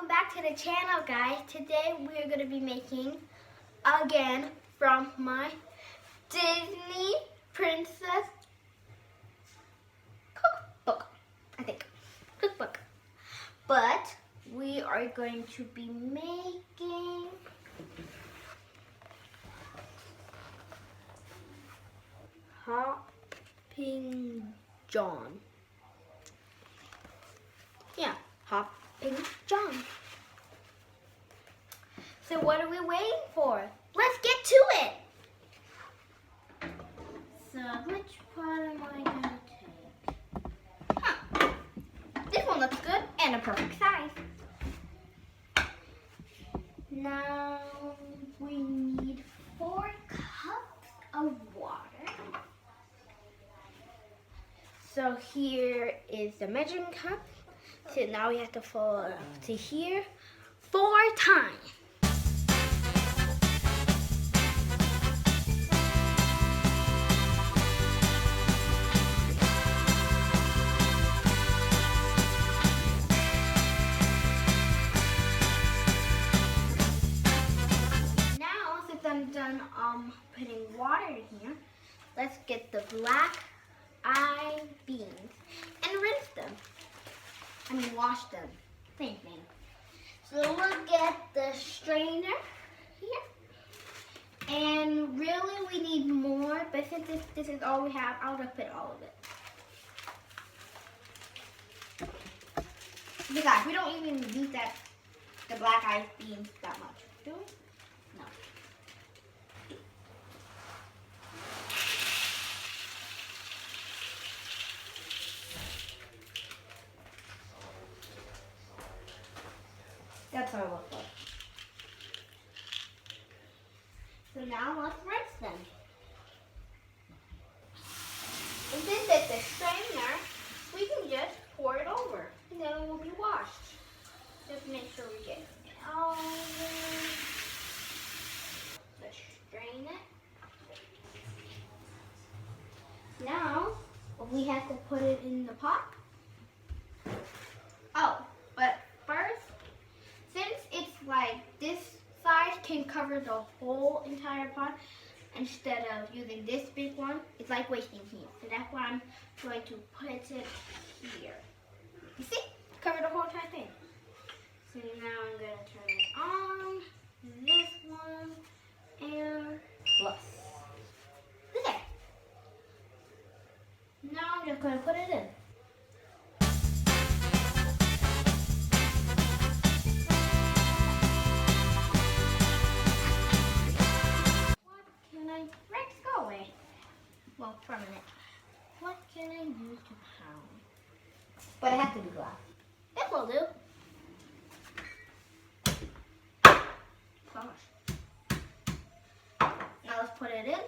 back to the channel, guys. Today we're going to be making, again, from my Disney Princess cookbook, I think, cookbook. But we are going to be making Hopping John. Yeah, Hopping John. So what are we waiting for? Let's get to it. So which part am I gonna take? This one looks good and a perfect size. Now we need 4 cups of water. So here is the measuring cup. So now we have to fill it up to here 4 times. Now, since I'm done putting water in here, let's get the black eye beans and rinse them. I mean, wash them. Same thing. So we'll get the strainer here. And really we need more, but since this is all we have, I'll just put all of it. Because we don't even use the black eyed beans that much, do we? No. That's how it looks like. So now let's rinse them. And since it's a strainer, we can just pour it over and then it will be washed. Just make sure we get it all over. Let's strain it. Now we have to put it in the pot. Oh, but first, since it's like this size can cover the whole entire pot instead of using this big one, it's like wasting heat. So that's why I'm going to put it here. You see? Cover the whole entire thing. So now I'm going to turn it on. This one and plus. There. Now I'm just going to put it in. Well, for a minute. What can I use to pound? But it has to be glass. This will do. Gosh. Now let's put it in.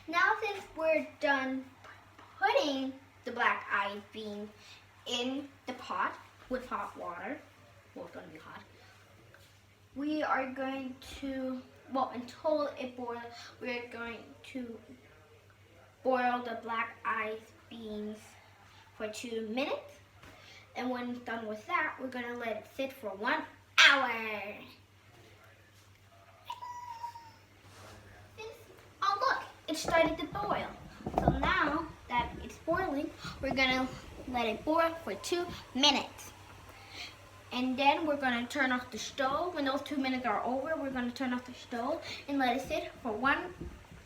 Now since we're done putting the black eyed beans in the pot with hot water, well, it's going to be hot, we are going to, well, until it boils, we're going to boil the black eyed beans for 2 minutes. And when it's done with that, we're going to let it sit for 1 hour. Oh look, it started to boil. So now that it's boiling, we're going to let it boil for 2 minutes. And then we're going to turn off the stove. When those 2 minutes are over, we're going to turn off the stove and let it sit for 1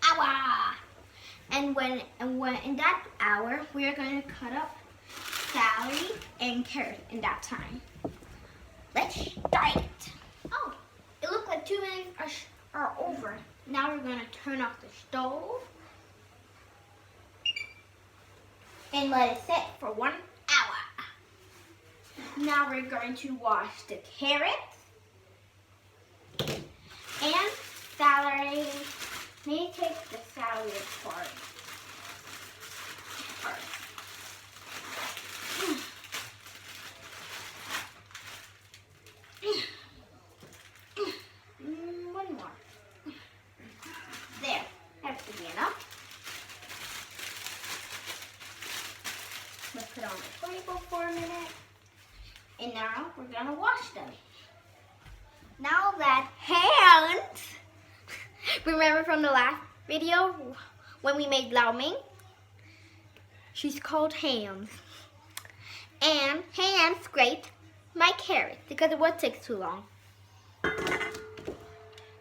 hour. And when in that hour, we are going to cut up celery and carrot in that time. Let's start it. Oh, it looks like 2 minutes are over. Now we're going to turn off the stove and let it sit for 1 hour. Now we're going to wash the carrots and celery. Let me take the celery part first. One more. There, has to be enough. Let's put it on the table for a minute. And now we're gonna wash them. Now that hands, remember from the last video when we made lau mein? She's called Hands. And Hands scraped my carrots because it would take too long.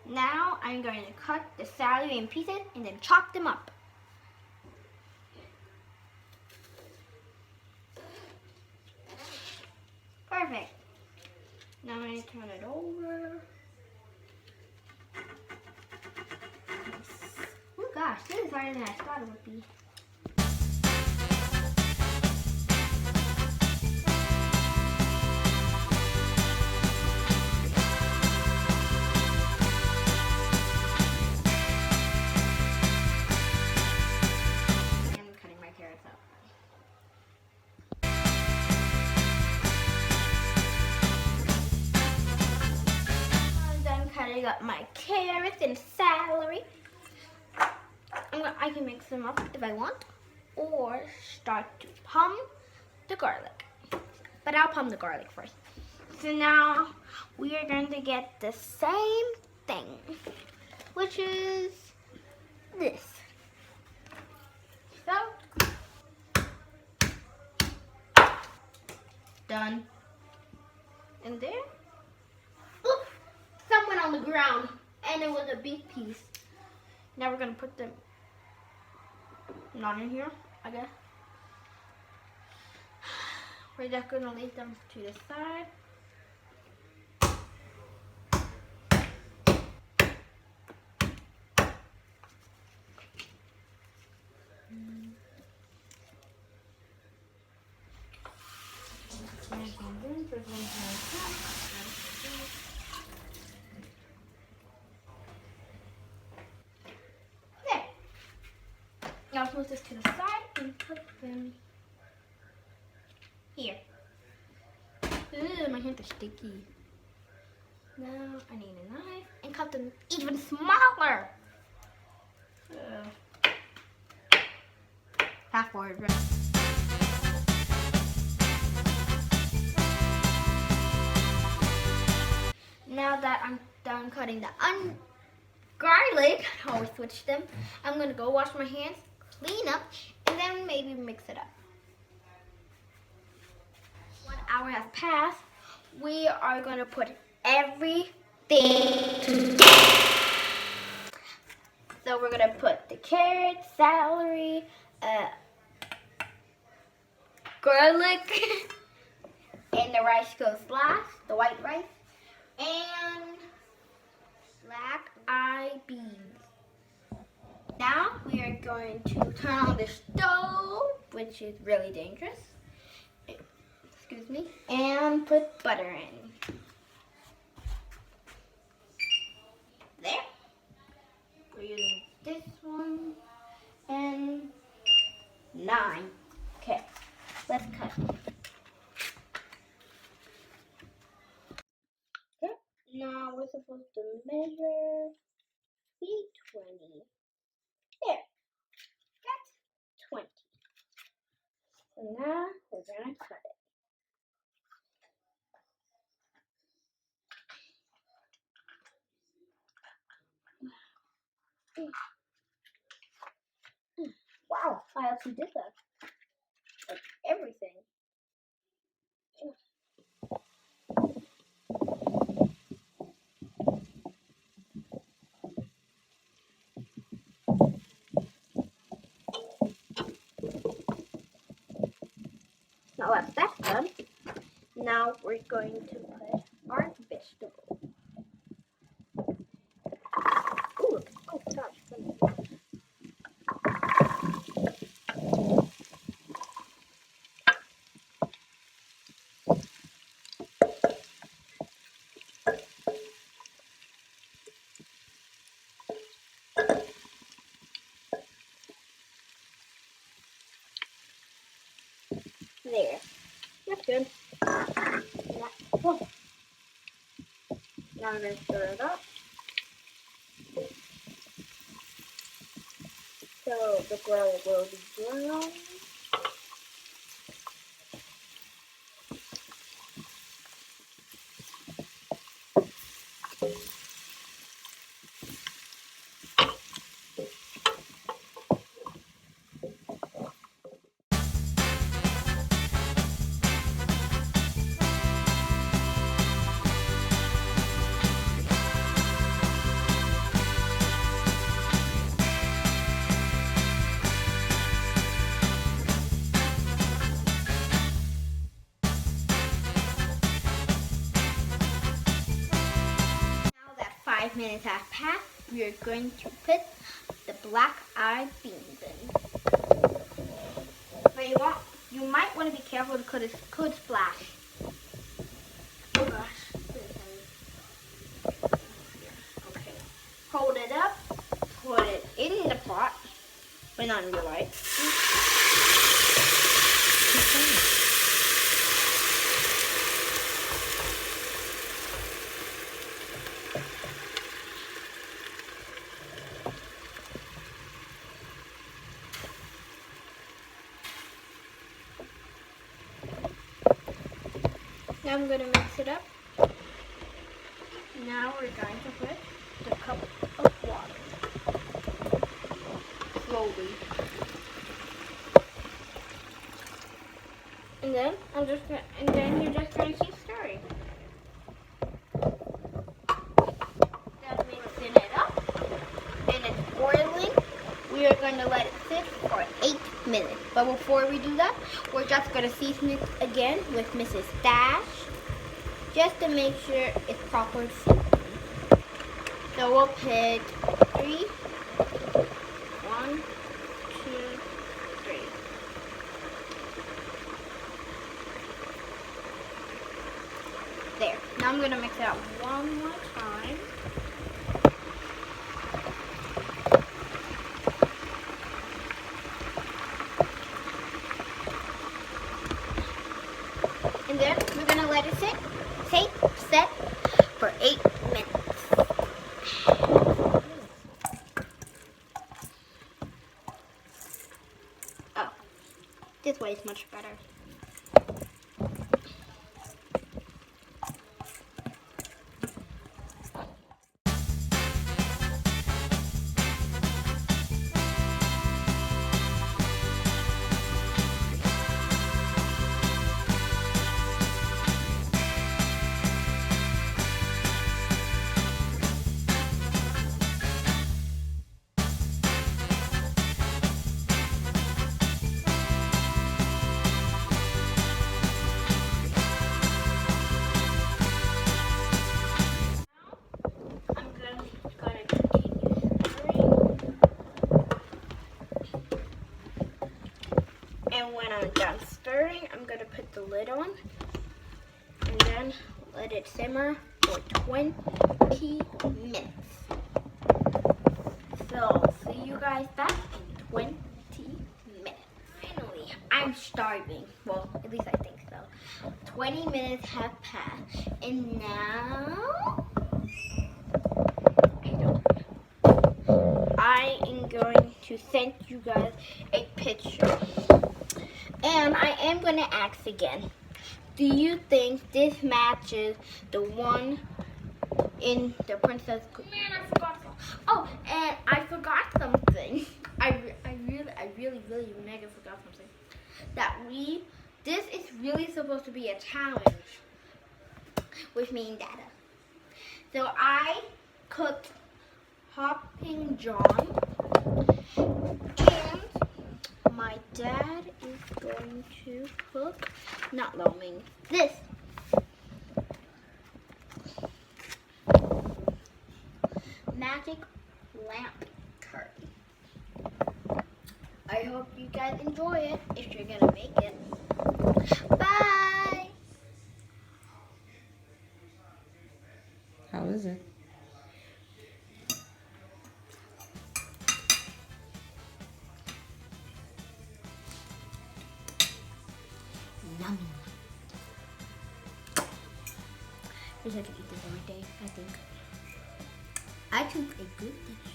Now I'm going to cut the celery in pieces and then chop them up. Perfect. Now I'm going to turn it over. Oh gosh, this is harder than I thought it would be. I'm cutting my carrots up. I'm done cutting up my carrots and celery. I can mix them up if I want, or start to pump the garlic. But I'll pump the garlic first. So now we are going to get the same thing, which is this. So, done. And there, oops, some went on the ground, and it was a big piece. Now we're going to put them not in here, I guess. We're just going to leave them to the side. There. Now move this to the side and put them here. Ooh, my hands are sticky. Now I need a knife and cut them even smaller. Half forward, right? Now that I'm done cutting the garlic, I always switch them. I'm gonna go wash my hands, clean up, and then maybe mix it up. 1 hour has passed. We are gonna put everything together. So we're gonna put the carrots, celery, garlic, and the rice goes last, the white rice, and black eyed beans. Now we are going to turn on the stove, which is really dangerous. Excuse me, and put butter in. There. We're using this one and 9. Okay, let's cut. Okay, now we're supposed to measure 20. There, that's 20. So now we're gonna cut it. Wow, I actually did that. Like everything. Now that that's done, now we're going to put our vegetables. Ooh, oh gosh. There. That's good. Oh. Now I'm going to stir it up. So the garlic will be brown. 5 minutes have passed, we are going to put the black-eyed beans in. But you might want to be careful because it could splash. Oh gosh. Okay. Hold it up, put it in the pot, but not in real life. Now I'm going to mix it up. Now we're going to put the cup of water. Slowly. And then you're just going to keep stirring. That's mixing it up. And it's boiling. We are going to let it sit for 8 minutes. But before we do that, we're just going to season it again with Mrs. Dash, just to make sure it's proper seasoned. So we'll put 3. 1, 2, 3. There. Now I'm going to mix it up one more time. And then we're going to let it set for 8 minutes. Oh, this way is much better. And when I'm done stirring, I'm going to put the lid on and then let it simmer for 20 minutes. So, see you guys back in 20 minutes. Finally, I'm starving. Well, at least I think so. 20 minutes have passed. And now, I am going to send you guys a picture. And I am going to ask again, do you think this matches the one in the Princess Cookie? Man, I forgot something. Oh, and I forgot something. I really mega forgot something. This is really supposed to be a challenge with me and Dada. So I cooked Hopping John, and my dad is going to cook, not lo mein, this. Magic lamp curry. I hope you guys enjoy it if you're gonna make it. Bye! How is it? Yummy. I wish I could eat this every day, I think. I cook a good dish.